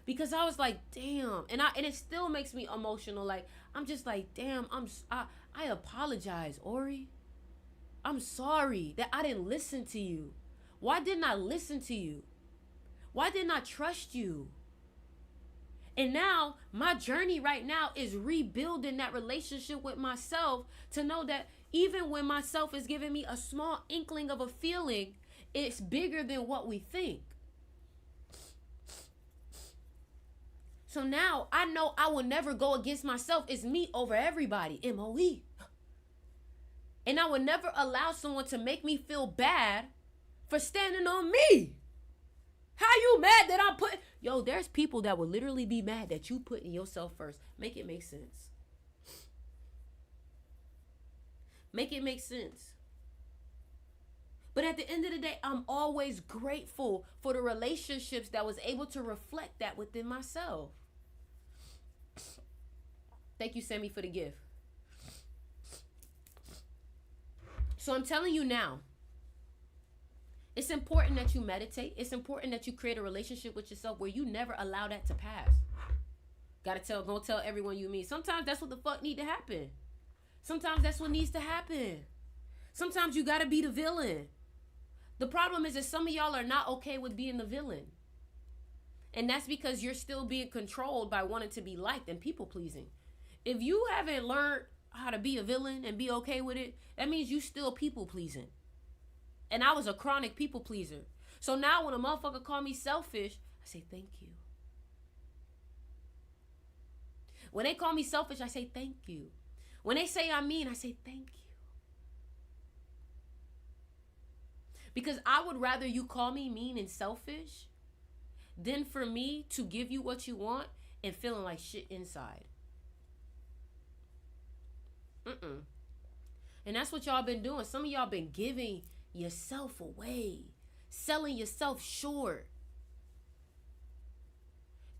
because I was like, damn. And it still makes me emotional. Like, I'm just like, damn, I apologize, Ori. I'm sorry that I didn't listen to you. Why didn't I listen to you? Why didn't I trust you? And now my journey right now is rebuilding that relationship with myself to know that even when myself is giving me a small inkling of a feeling, it's bigger than what we think. So now I know I will never go against myself. It's me over everybody. MOE. And I would never allow someone to make me feel bad for standing on me. How you mad that I'm putting... Yo, there's people that would literally be mad that you putting yourself first. Make it make sense. Make it make sense. But at the end of the day, I'm always grateful for the relationships that was able to reflect that within myself. Thank you, Sammy, for the gift. So I'm telling you now, it's important that you meditate. It's important that you create a relationship with yourself where you never allow that to pass. Go tell everyone you meet. Sometimes that's what the fuck need to happen. Sometimes that's what needs to happen. Sometimes you gotta be the villain. The problem is that some of y'all are not okay with being the villain. And that's because you're still being controlled by wanting to be liked and people pleasing. If you haven't learned how to be a villain and be okay with it, that means you still people pleasing. And I was a chronic people pleaser. So now when a motherfucker call me selfish, I say thank you. When they call me selfish, I say thank you. When they say I'm mean, I say thank you. Because I would rather you call me mean and selfish than for me to give you what you want and feeling like shit inside. And that's what y'all been doing. Some of y'all been giving yourself away, selling yourself short.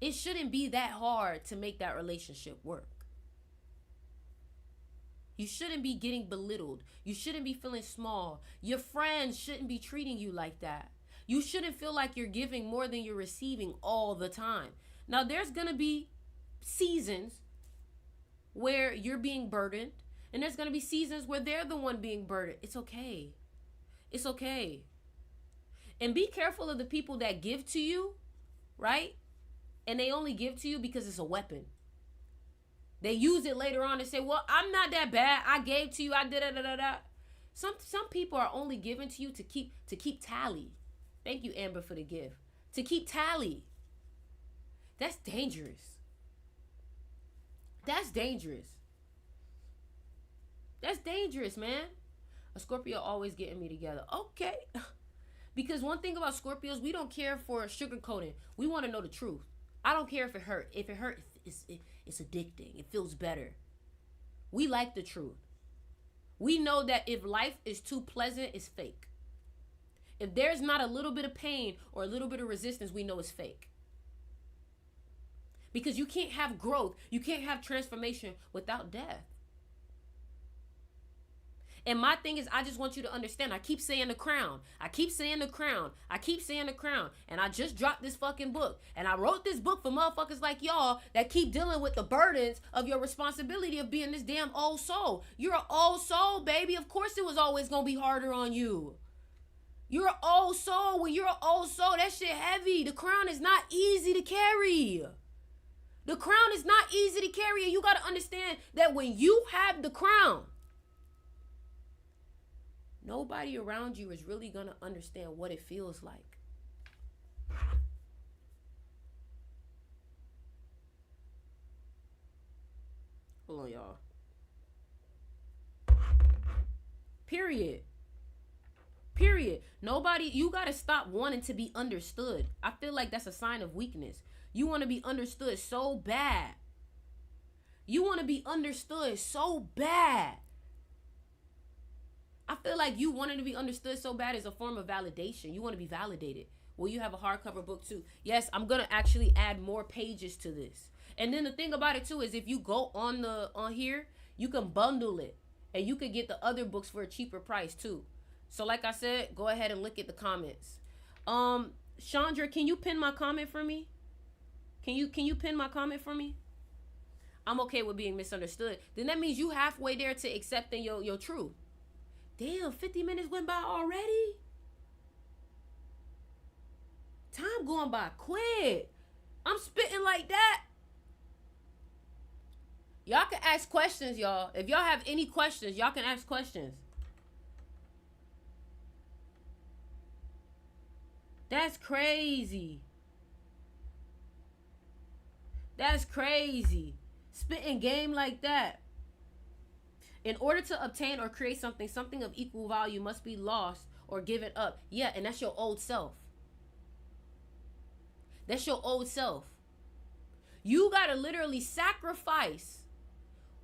It shouldn't be that hard to make that relationship work. You shouldn't be getting belittled. You shouldn't be feeling small. Your friends shouldn't be treating you like that. You shouldn't feel like you're giving more than you're receiving all the time. Now, there's going to be seasons where you're being burdened, and there's going to be seasons where they're the one being burdened. It's okay. It's okay. And be careful of the people that give to you, right? And they only give to you because it's a weapon. They use it later on and say, well, I'm not that bad. I gave to you. I did da. Some people are only given to you to keep tally. Thank you, Amber, for the gift. To keep tally. That's dangerous. That's dangerous. That's dangerous, man. A Scorpio always getting me together. Okay. Because one thing about Scorpios, we don't care for sugarcoating. We want to know the truth. I don't care if it hurt. If it hurt, it's addicting. It feels better. We like the truth. We know that if life is too pleasant, it's fake. If there's not a little bit of pain or a little bit of resistance, we know it's fake. Because you can't have growth. You can't have transformation without death. And my thing is, I just want you to understand. I keep saying the crown. I keep saying the crown. I keep saying the crown. And I just dropped this fucking book. And I wrote this book for motherfuckers like y'all that keep dealing with the burdens of your responsibility of being this damn old soul. You're an old soul, baby. Of course it was always going to be harder on you. You're an old soul. When you're an old soul, that shit heavy. The crown is not easy to carry. The crown is not easy to carry. And you got to understand that when you have the crown, nobody around you is really going to understand what it feels like. Hold on, y'all. Period. Nobody, you got to stop wanting to be understood. I feel like that's a sign of weakness. You want to be understood so bad. You want to be understood so bad. I feel like you wanting to be understood so bad is a form of validation. You want to be validated. Well, you have a hardcover book too. Yes, I'm going to actually add more pages to this. And then the thing about it too is if you go on here, you can bundle it. And you could get the other books for a cheaper price too. So like I said, go ahead and look at the comments. Chandra, can you pin my comment for me? Can you pin my comment for me? I'm okay with being misunderstood. Then that means you halfway there to accepting your truth. Damn, 50 minutes went by already? Time going by quick. I'm spitting like that. Y'all can ask questions, y'all. If y'all have any questions, y'all can ask questions. That's crazy. That's crazy. Spitting game like that. In order to obtain or create something, something of equal value must be lost or given up. Yeah, and that's your old self. That's your old self. You gotta literally sacrifice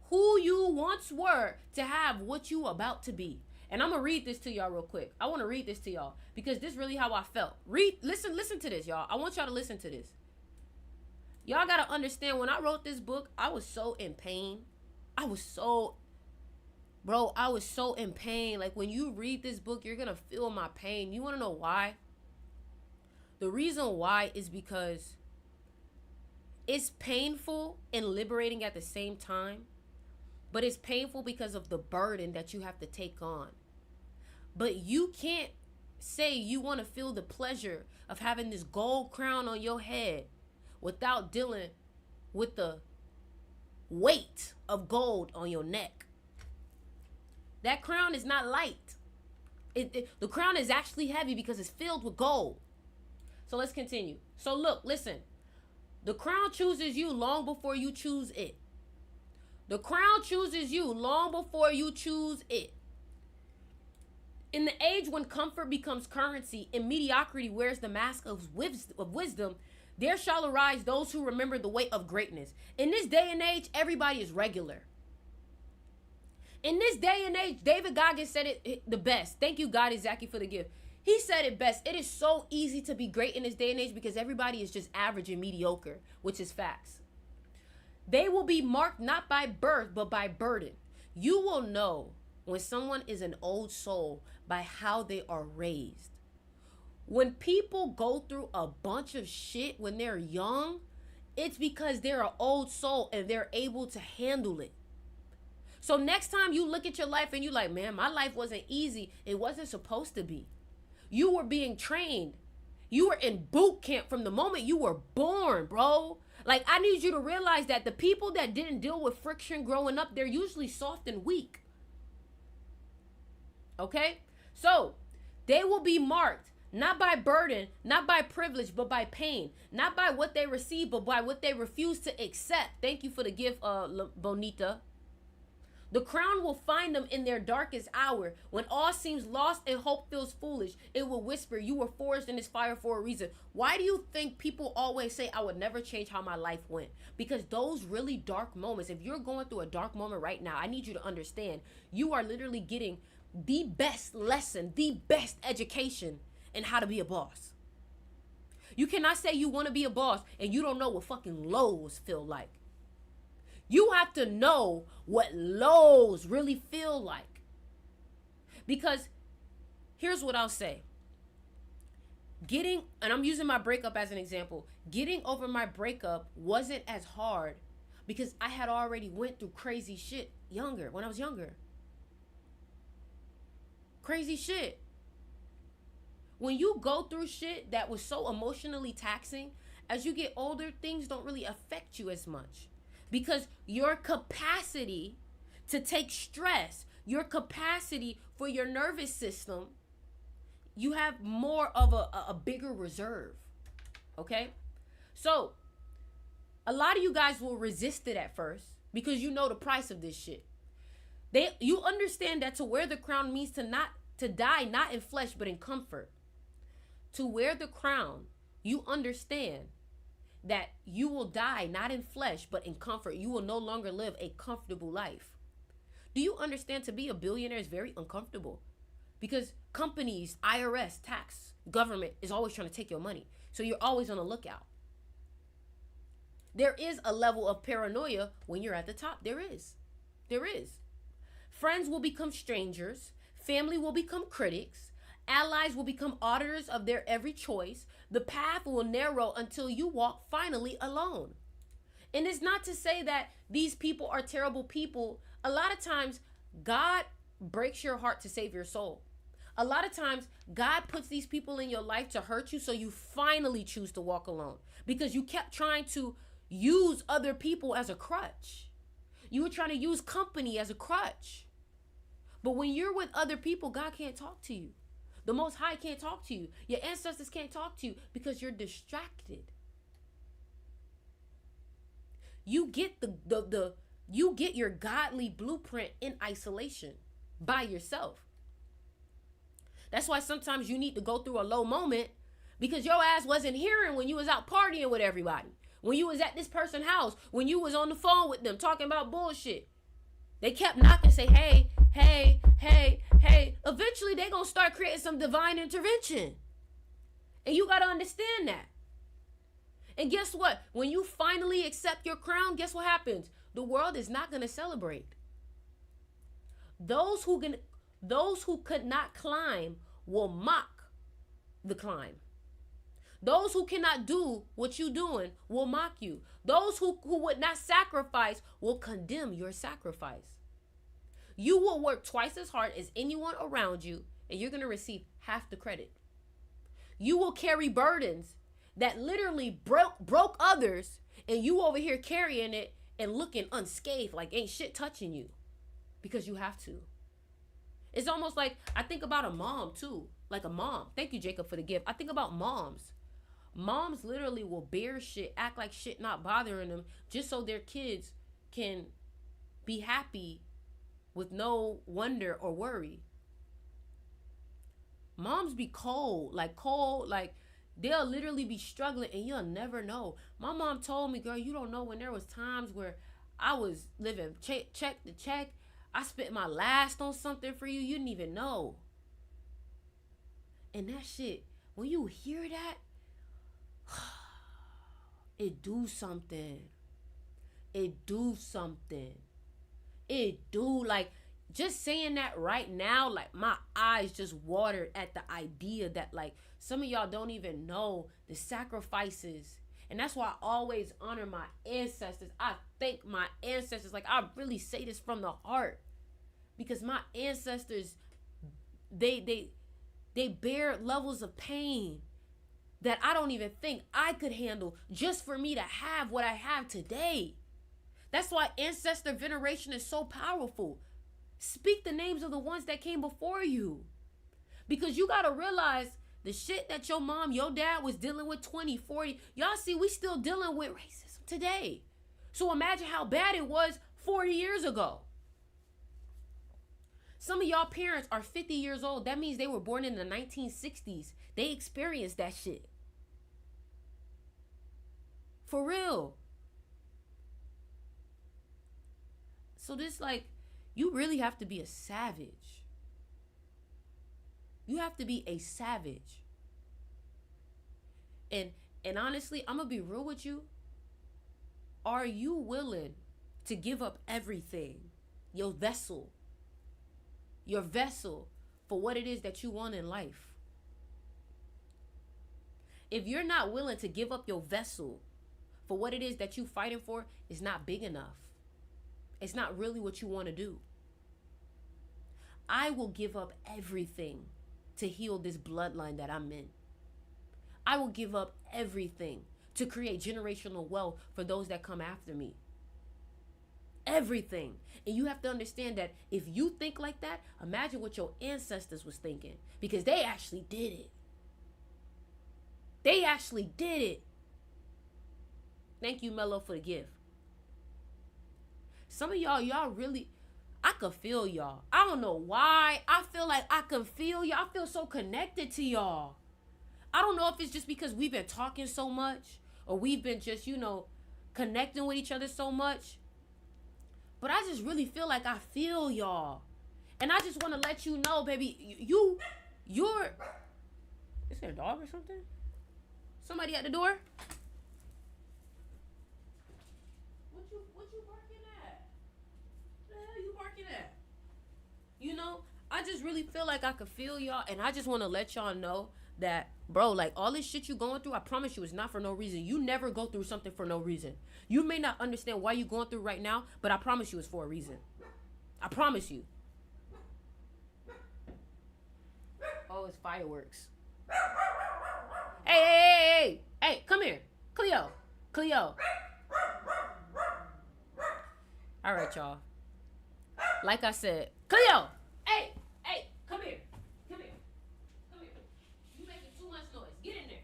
who you once were to have what you about to be. And I'm gonna read this to y'all real quick. I want to read this to y'all because this is really how I felt. Listen to this, y'all. I want y'all to listen to this. Y'all gotta understand, when I wrote this book, I was so in pain. I was so in pain. Like, when you read this book, you're gonna feel my pain. You wanna know why? The reason why is because it's painful and liberating at the same time. But it's painful because of the burden that you have to take on. But you can't say you want to feel the pleasure of having this gold crown on your head without dealing with the weight of gold on your neck. That crown is not light. The crown is actually heavy because it's filled with gold. So let's continue. So look, listen. The crown chooses you long before you choose it. The crown chooses you long before you choose it. In the age when comfort becomes currency and mediocrity wears the mask of wisdom, there shall arise those who remember the weight of greatness. In this day and age, everybody is regular. In this day and age, David Goggins said it the best. Thank you, God, Zaki, for the gift. He said it best. It is so easy to be great in this day and age because everybody is just average and mediocre, which is facts. They will be marked not by birth, but by burden. You will know when someone is an old soul by how they are raised. When people go through a bunch of shit when they're young, it's because they're an old soul and they're able to handle it. So next time you look at your life and you're like, man, my life wasn't easy. It wasn't supposed to be. You were being trained. You were in boot camp from the moment you were born, bro. Like, I need you to realize that the people that didn't deal with friction growing up, they're usually soft and weak. Okay? So, they will be marked not by burden, not by privilege, but by pain. Not by what they receive, but by what they refuse to accept. Thank you for the gift, Bonita. The crown will find them in their darkest hour. When all seems lost and hope feels foolish, it will whisper, you were forged in this fire for a reason. Why do you think people always say, I would never change how my life went? Because those really dark moments, if you're going through a dark moment right now, I need you to understand, you are literally getting the best lesson, the best education in how to be a boss. You cannot say you want to be a boss and you don't know what fucking lows feel like. You have to know what lows really feel like. Because here's what I'll say. And I'm using my breakup as an example. Getting over my breakup wasn't as hard because I had already went through crazy shit when I was younger. Crazy shit. When you go through shit that was so emotionally taxing, as you get older, things don't really affect you as much. Because your capacity to take stress, your capacity for your nervous system, you have more of a bigger reserve. Okay? So, a lot of you guys will resist it at first because you know the price of this shit. You understand that to wear the crown means to die not in flesh but in comfort. To wear the crown, you understand that you will die not in flesh but in comfort. You will no longer live a comfortable life. Do you understand, to be a billionaire is very uncomfortable? Because companies, IRS, tax, government is always trying to take your money. So you're always on the lookout. There is a level of paranoia when you're at the top. There is. Friends will become strangers. Family will become critics. Allies will become auditors of their every choice. The path will narrow until you walk finally alone. And it's not to say that these people are terrible people. A lot of times, God breaks your heart to save your soul. A lot of times, God puts these people in your life to hurt you, so you finally choose to walk alone. Because you kept trying to use other people as a crutch. You were trying to use company as a crutch. But when you're with other people, God can't talk to you. The Most High can't talk to you. Your ancestors can't talk to you because you're distracted. You get you get your godly blueprint in isolation by yourself. That's why sometimes you need to go through a low moment because your ass wasn't hearing when you was out partying with everybody. When you was at this person's house, when you was on the phone with them talking about bullshit. They kept knocking, say, hey, hey, hey, hey. Eventually, they going to start creating some divine intervention. And you got to understand that. And guess what? When you finally accept your crown, guess what happens? The world is not going to celebrate. Those who could not climb will mock the climb. Those who cannot do what you're doing will mock you. Those who would not sacrifice will condemn your sacrifice. You will work twice as hard as anyone around you, and you're going to receive half the credit. You will carry burdens that literally broke others, and you over here carrying it and looking unscathed like ain't shit touching you because you have to. It's almost like I think about a mom too, like a mom. Thank you, Jacob, for the gift. I think about moms. Moms literally will bear shit, act like shit not bothering them just so their kids can be happy with no wonder or worry. Moms be cold, like they'll literally be struggling and you'll never know. My mom told me, girl, you don't know when there was times where I was living check to check. I spent my last on something for you. You didn't even know. And that shit, when you hear that, it do something. It do something. It do, like, just saying that right now, like, my eyes just watered at the idea that, like, some of y'all don't even know the sacrifices. And that's why I always honor my ancestors. I thank my ancestors. Like, I really say this from the heart. Because my ancestors, they bear levels of pain that I don't even think I could handle just for me to have what I have today. That's why ancestor veneration is so powerful. Speak the names of the ones that came before you. Because you got to realize the shit that your mom, your dad was dealing with 20, 40. Y'all see, we still dealing with racism today. So imagine how bad it was 40 years ago. Some of y'all parents are 50 years old. That means they were born in the 1960s. They experienced that shit. For real. So this, like, you really have to be a savage. You have to be a savage. And honestly, I'm going to be real with you. Are you willing to give up everything? Your vessel for what it is that you want in life. If you're not willing to give up your vessel for what it is that you're fighting for, it's not big enough. It's not really what you want to do. I will give up everything to heal this bloodline that I'm in. I will give up everything to create generational wealth for those that come after me. Everything. And you have to understand that if you think like that, imagine what your ancestors was thinking, because they actually did it. They actually did it. Thank you, Mello, for the gift. Some of y'all really, I could feel y'all. I don't know why. I feel like I can feel y'all. I feel so connected to y'all. I don't know if it's just because we've been talking so much or we've been just, connecting with each other so much. But I just really feel like I feel y'all. And I just want to let you know, baby, you're... Is there a dog or something? Somebody at the door? What you barking at? What the hell you barking at? I just really feel like I could feel y'all. And I just want to let y'all know that, bro, like, all this shit you going through, I promise you, it's not for no reason. You never go through something for no reason. You may not understand why you're going through right now, but I promise you it's for a reason. I promise you. Oh, it's fireworks. Hey, come here. Cleo. All right, y'all. Like I said, Cleo, hey, come here. Come here. Come here. You making too much noise. Get in there.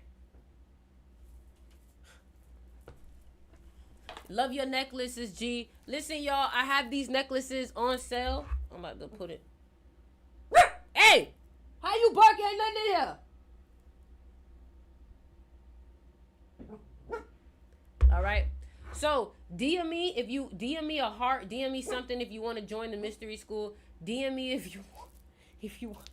Love your necklaces, G. Listen, y'all, I have these necklaces on sale. I'm about to put it. Hey! How you barking? Ain't nothing in here. All right. So DM me if you DM me a heart. DM me something if you want to join the mystery school. DM me if you want. If you want.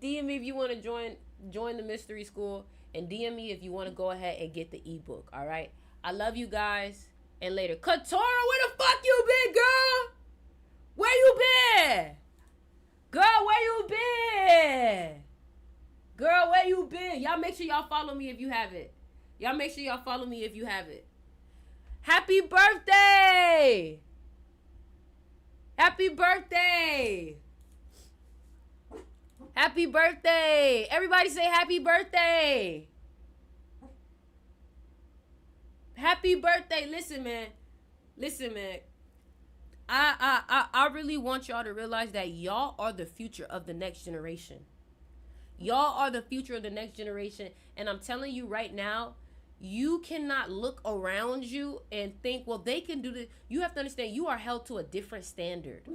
DM me if you want to join the mystery school, and DM me if you want to go ahead and get the ebook. All right. I love you guys, and later. Katora, where the fuck you been, girl? Where you been? Girl, where you been? Girl, where you been? Y'all make sure y'all follow me if you have it. Y'all make sure y'all follow me if you have it. Happy birthday! Happy birthday! Happy birthday! Everybody say happy birthday! Happy birthday! Listen, man. I really want y'all to realize that y'all are the future of the next generation. Y'all are the future of the next generation. And I'm telling you right now, you cannot look around you and think, well, they can do this. You have to understand, you are held to a different standard.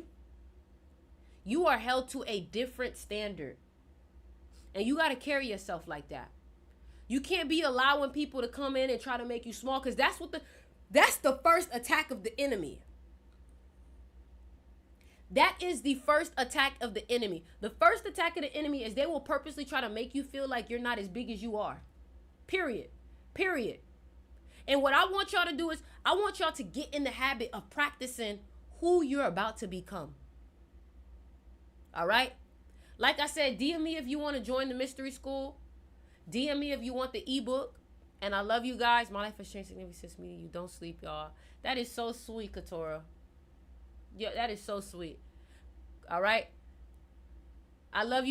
You are held to a different standard. And you got to carry yourself like that. You can't be allowing people to come in and try to make you small, because that's the first attack of the enemy. That is the first attack of the enemy. The first attack of the enemy is they will purposely try to make you feel like you're not as big as you are. Period. And what I want y'all to do is, I want y'all to get in the habit of practicing who you're about to become. All right? Like I said, DM me if you want to join the mystery school. DM me if you want the ebook. And I love you guys. My life has changed significantly since meeting you. Don't sleep, y'all. That is so sweet, Katora. Yeah, that is so sweet. All right? I love you.